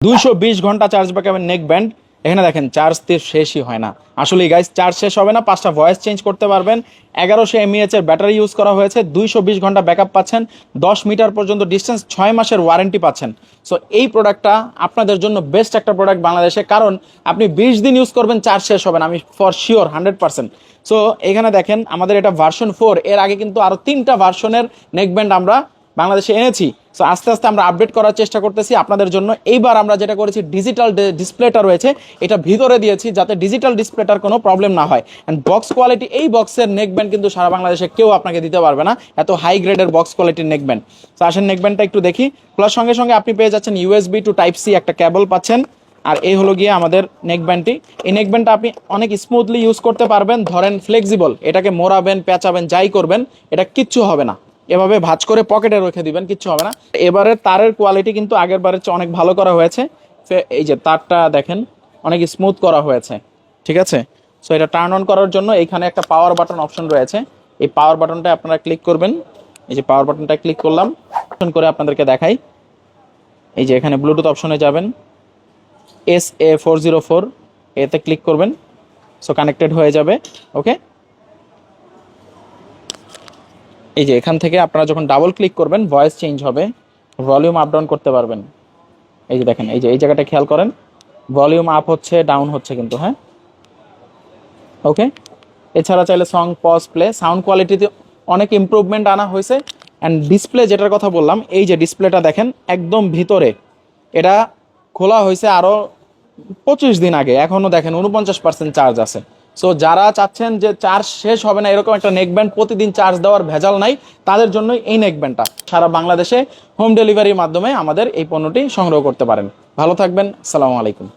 220 ঘন্টা charge backup neck band. এখানে দেখেন চার্জ দিয়ে শেষই হয় না। আসলে গাইস চার্জ শেষ হবে না, 5টা ভয়েস চেঞ্জ করতে পারবেন। 1100 mAh এর ব্যাটারি ইউজ করা হয়েছে, 220 ঘন্টা ব্যাকআপ পাচ্ছেন, 10 মিটার পর্যন্ত ডিস্টেন্স, 6 মাসের ওয়ারেন্টি পাচ্ছেন। সো এই প্রোডাক্টটা আপনাদের জন্য বেস্ট একটা প্রোডাক্ট বাংলাদেশে, কারণ আপনি 20 দিন ইউজ করবেন, চার্জ শেষ হবে না, আমি ফর শিওর 100%। সো এখানে দেখেন আমাদের এটা ভার্সন 4, এর আগে কিন্তু আরও 3টা ভার্সনের নেকব্যান্ড আমরা বাংলাদেশে এনেছি। সো আস্তে আস্তে আমরা আপডেট করার চেষ্টা করতেছি আপনাদের জন্য। এইবার আমরা যেটা করেছি, ডিজিটাল ডিসপ্লেটা রয়েছে এটা ভিতরে দিয়েছি, যাতে ডিজিটাল ডিসপ্লেটার কোনো প্রবলেম না হয়। অ্যান্ড বক্স কোয়ালিটি, এই বক্সের নেকব্যান্ড কিন্তু সারা বাংলাদেশে কেউ আপনাকে দিতে পারবে না, এত হাই গ্রেডের বক্স কোয়ালিটির নেকব্যান্ড। তো আসেন নেকব্যান্ডটা একটু দেখি। প্লাস সঙ্গে সঙ্গে আপনি পেয়ে যাচ্ছেন USB টু টাইপ সি একটা কেবল পাচ্ছেন। আর এই হলো গিয়ে আমাদের নেকব্যান্ডটি। এই নেকব্যান্ডটা আপনি অনেক স্মুথলি ইউজ করতে পারবেন, ধরেন ফ্লেক্সিবল, এটাকে মোড়াবেন, পেঁচাবেন, যাই করবেন এটা কিচ্ছু হবে না। এভাবে ভাঁজ করে পকেটে রেখে দিবেন, কিচ্ছু হবে না। এবারের তারের কোয়ালিটি কিন্তু আগের বারের চেয়ে অনেক ভালো করা হয়েছে। এই যে তারটা দেখেন অনেক স্মুথ করা হয়েছে, ঠিক আছে। সো এটা টার্ন অন করার জন্য এইখানে একটা পাওয়ার বাটন অপশন রয়েছে, এই পাওয়ার বাটনটা আপনারা ক্লিক করবেন। এই যে পাওয়ার বাটনটা ক্লিক করলাম, অপশন করে আপনাদেরকে দেখাই। এই যে এখানে ব্লুটুথ অপশনে যাবেন, SA404 এতে ক্লিক করবেন। সো কানেক্টেড হয়ে যাবে, ওকে। এই যে এখান থেকে আপনারা যখন ডাবল ক্লিক করবেন ভয়েস চেঞ্জ হবে, ভলিউম আপ ডাউন করতে পারবেন। এই যে দেখেন, এই যে এই জায়গাটা খেয়াল করেন, ভলিউম আপ হচ্ছে, ডাউন হচ্ছে কিন্তু, হ্যাঁ, ওকে। এছাড়া চাইলে সং পজ প্লে, সাউন্ড কোয়ালিটিতে অনেক ইমপ্রুভমেন্ট আনা হয়েছে। অ্যান্ড ডিসপ্লে যেটার কথা বললাম, এই যে ডিসপ্লেটা দেখেন একদম ভিতরে, এটা খোলা হয়েছে আরও 25 দিন আগে, এখনও দেখেন 49% চার্জ আছে। সো যারা চাচ্ছেন যে চার্জ শেষ হবে না এরকম একটা নেকব্যান্ড, প্রতিদিন চার্জ দেওয়ার ভেজাল নাই, তাদের জন্যই এই নেকব্যান্ডটা। সারা বাংলাদেশে হোম ডেলিভারির মাধ্যমে আমাদের এই পণ্যটি সংগ্রহ করতে পারেন। ভালো থাকবেন, আসসালামু আলাইকুম।